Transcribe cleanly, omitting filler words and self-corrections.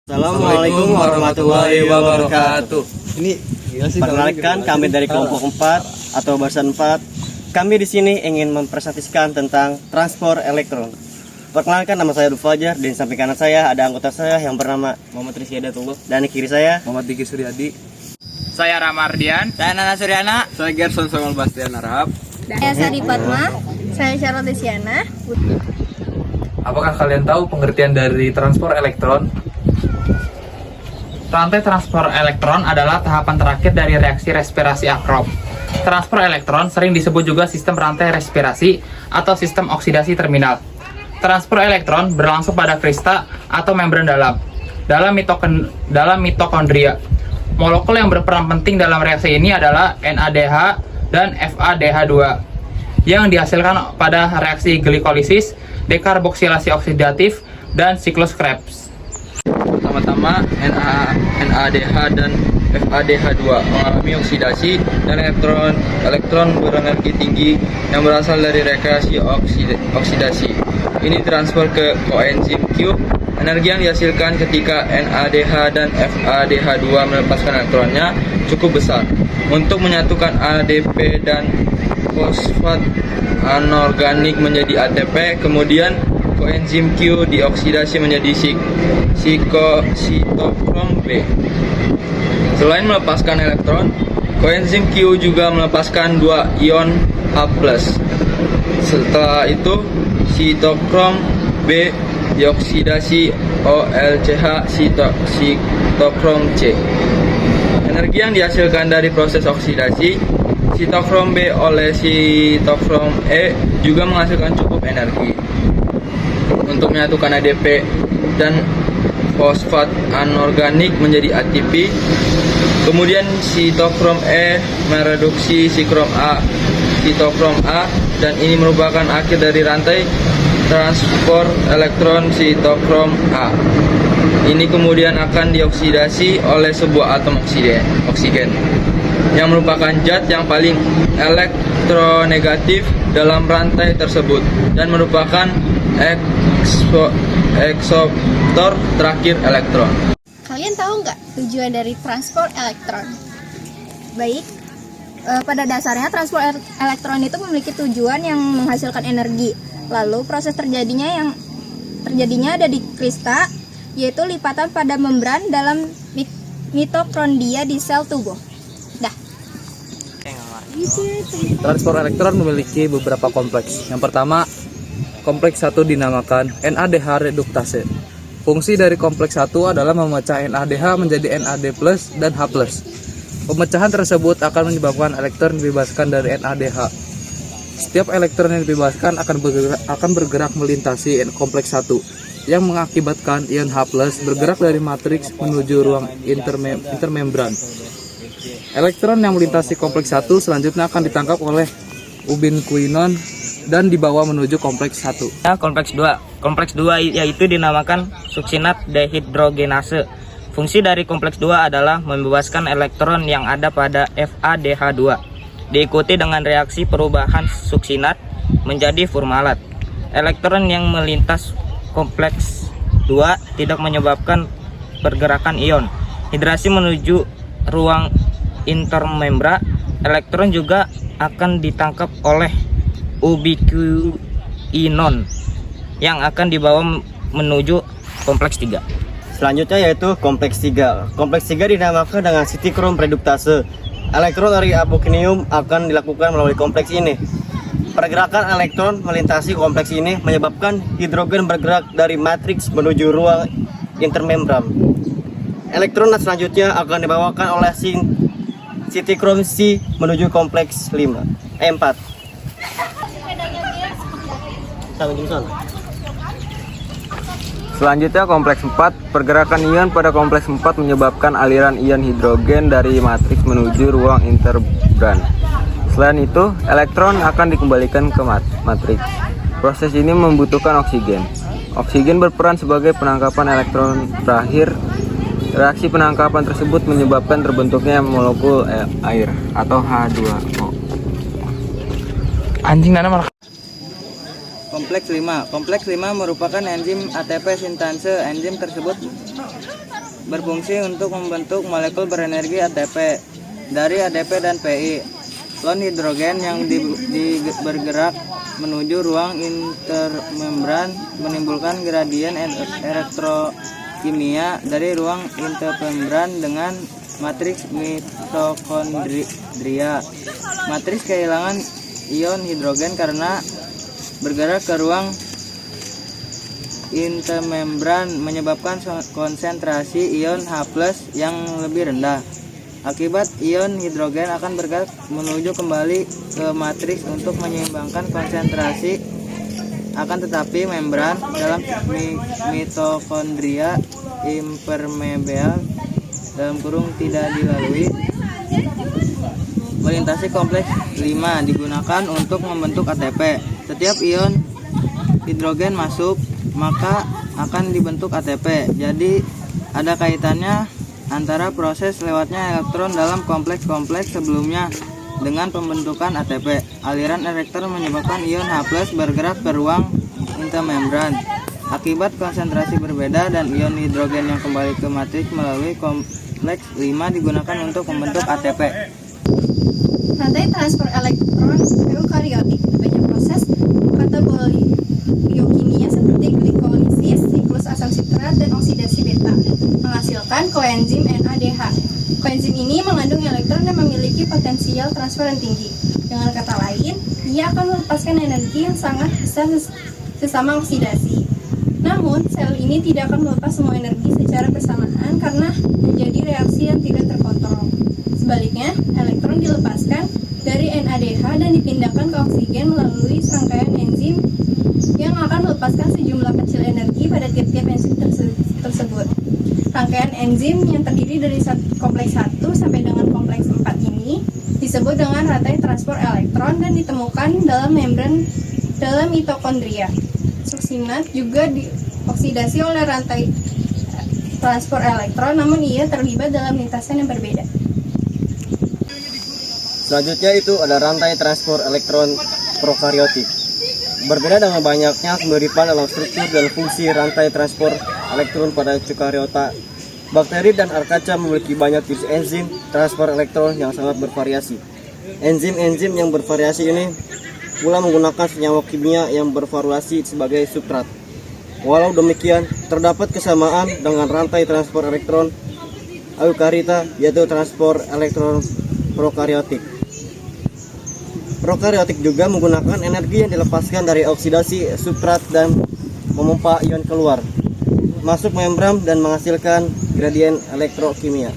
Assalamualaikum warahmatullahi wabarakatuh. Ini Perkenalkan, kami dari kelompok 4 atau barisan 4. Kami di sini ingin mempresentasikan tentang transport elektron. Perkenalkan, nama saya Fajar, dan di samping kanan saya ada anggota saya yang bernama Muhammad Rizky Adatullah, dan di kiri saya Muhammad Diki Suryadi. Saya Ramardian. Saya Nana Suryana. Saya Gerson Samuel Bastian Arab. Saya Sari Fatma. Saya Charlotte Desiana. Apakah kalian tahu pengertian dari transport elektron? Rantai transport elektron adalah tahapan terakhir dari reaksi respirasi akrop. Transport elektron sering disebut juga sistem rantai respirasi atau sistem oksidasi terminal. Transport elektron berlangsung pada krista atau membran dalam mitokondria. Molekul yang berperan penting dalam reaksi ini adalah NADH dan FADH2 yang dihasilkan pada reaksi glikolisis, dekarboksilasi oksidatif, dan siklus Krebs. Pertama-tama NADH dan FADH2 mengalami oksidasi dan elektron berenergi tinggi yang berasal dari reaksi oksidasi. Ini transfer ke koenzim Q. Energi yang dihasilkan ketika NADH dan FADH2 melepaskan elektronnya cukup besar untuk menyatukan ADP dan fosfat anorganik menjadi ATP. Kemudian koenzim Q dioksidasi menjadi sitokrom B. Selain melepaskan elektron, koenzim Q juga melepaskan 2 ion H+. Setelah itu, sitokrom B dioksidasi OLCH sitokrom C. Energi yang dihasilkan dari proses oksidasi sitokrom B oleh sitokrom E juga menghasilkan cukup energi untuk menyatukan ADP dan fosfat anorganik menjadi ATP. Kemudian sitokrom E mereduksi sitokrom A, dan ini merupakan akhir dari rantai transport elektron sitokrom A. Ini kemudian akan dioksidasi oleh sebuah atom oksigen yang merupakan zat yang paling elektronegatif dalam rantai tersebut dan merupakan eksoptor terakhir elektron. Kalian tahu nggak tujuan dari transport elektron? Baik, pada dasarnya transport elektron itu memiliki tujuan yang menghasilkan energi. Lalu proses terjadinya ada di krista, yaitu lipatan pada membran dalam mitokondria di sel tubuh. Transport elektron memiliki beberapa kompleks. Yang pertama, kompleks 1 dinamakan NADH reduktase. Fungsi dari kompleks 1 adalah memecah NADH menjadi NAD+ dan H+. Pemecahan tersebut akan menyebabkan elektron dibebaskan dari NADH. Setiap elektron yang dibebaskan akan bergerak melintasi kompleks 1 yang mengakibatkan ion H+ bergerak dari matriks menuju ruang intermembran. Elektron yang melintasi kompleks 1 selanjutnya akan ditangkap oleh ubinkuinon dan dibawa menuju kompleks 1. Kompleks 2. Kompleks 2 yaitu dinamakan suksinat dehidrogenase. Fungsi dari kompleks 2 adalah membebaskan elektron yang ada pada FADH2. Diikuti dengan reaksi perubahan suksinat menjadi formalat. Elektron yang melintas kompleks 2 tidak menyebabkan pergerakan ion. Hidrasi menuju ruang intermembran. Elektron juga akan ditangkap oleh ubiquinon yang akan dibawa menuju kompleks 3. selanjutnya yaitu kompleks 3. Kompleks 3 dinamakan dengan sitokrom reduktase. Elektron dari abokinium akan dilakukan melalui kompleks ini. Pergerakan elektron melintasi kompleks ini menyebabkan hidrogen bergerak dari matriks menuju ruang intermembran. Elektron selanjutnya akan dibawakan oleh sitokrom C menuju kompleks 4. Selanjutnya kompleks 4, pergerakan ion pada kompleks 4 menyebabkan aliran ion hidrogen dari matriks menuju ruang intermembran. Selain itu, elektron akan dikembalikan ke matriks. Proses ini membutuhkan oksigen. Oksigen berperan sebagai penangkapan elektron terakhir. Reaksi penangkapan tersebut menyebabkan terbentuknya molekul air atau H2O. Anjing Nana malah. kompleks 5. Kompleks 5 merupakan enzim ATP sintase. Enzim tersebut berfungsi untuk membentuk molekul berenergi ATP dari ADP dan PI. Ion hidrogen yang bergerak menuju ruang intermembran menimbulkan gradien elektrokimia dari ruang intermembran dengan matriks mitokondria. Matriks kehilangan ion hidrogen karena bergerak ke ruang intermembran menyebabkan konsentrasi ion H+ yang lebih rendah. Akibat ion hidrogen akan bergerak menuju kembali ke matriks untuk menyeimbangkan konsentrasi, akan tetapi membran dalam mitokondria impermeable tidak dilalui. Melintasi kompleks 5 digunakan untuk membentuk ATP. Setiap ion hidrogen masuk, maka akan dibentuk ATP. Jadi ada kaitannya antara proses lewatnya elektron dalam kompleks-kompleks sebelumnya dengan pembentukan ATP. Aliran elektron menyebabkan ion H+ bergerak ke ruang intermembran. Akibat konsentrasi berbeda dan ion hidrogen yang kembali ke matriks melalui kompleks 5 digunakan untuk membentuk ATP. Rantai transport elektron eukariotik banyak proses kataboli biokimia seperti glikolisis, siklus asam sitrat, dan oksidasi beta menghasilkan koenzim NADH. Koenzim ini mengandung elektron dan memiliki potensial transfer yang tinggi. Dengan kata lain, ia akan melepaskan energi yang sangat besar sesama oksidasi. Namun, sel ini tidak akan melepas semua energi secara bersamaan karena menjadi reaksi yang tidak terkontrol. Sebaliknya, elektron dilepaskan dari NADH dan dipindahkan ke oksigen melalui serangkaian enzim yang akan melepaskan sejumlah kecil energi pada tiap-tiap enzim tersebut. Rangkaian enzim yang terdiri dari kompleks 1 sampai dengan kompleks 4 ini disebut dengan rantai transport elektron dan ditemukan dalam membran dalam mitokondria. Suksinat juga dioksidasi oleh rantai transport elektron, namun ia terlibat dalam lintasan yang berbeda. Selanjutnya itu ada rantai transport elektron prokaryotik. Berbeda dengan banyaknya kemiripan dalam struktur dan fungsi rantai transport elektron pada eukariota, bakteri dan archaea memiliki banyak jenis enzim transport elektron yang sangat bervariasi. Enzim-enzim yang bervariasi ini pula menggunakan senyawa kimia yang bervariasi sebagai substrat. Walau demikian, terdapat kesamaan dengan rantai transport elektron eukariota, yaitu transport elektron prokaryotik. Prokaryotik juga menggunakan energi yang dilepaskan dari oksidasi substrat dan memompa ion keluar, masuk membran dan menghasilkan gradien elektrokimia.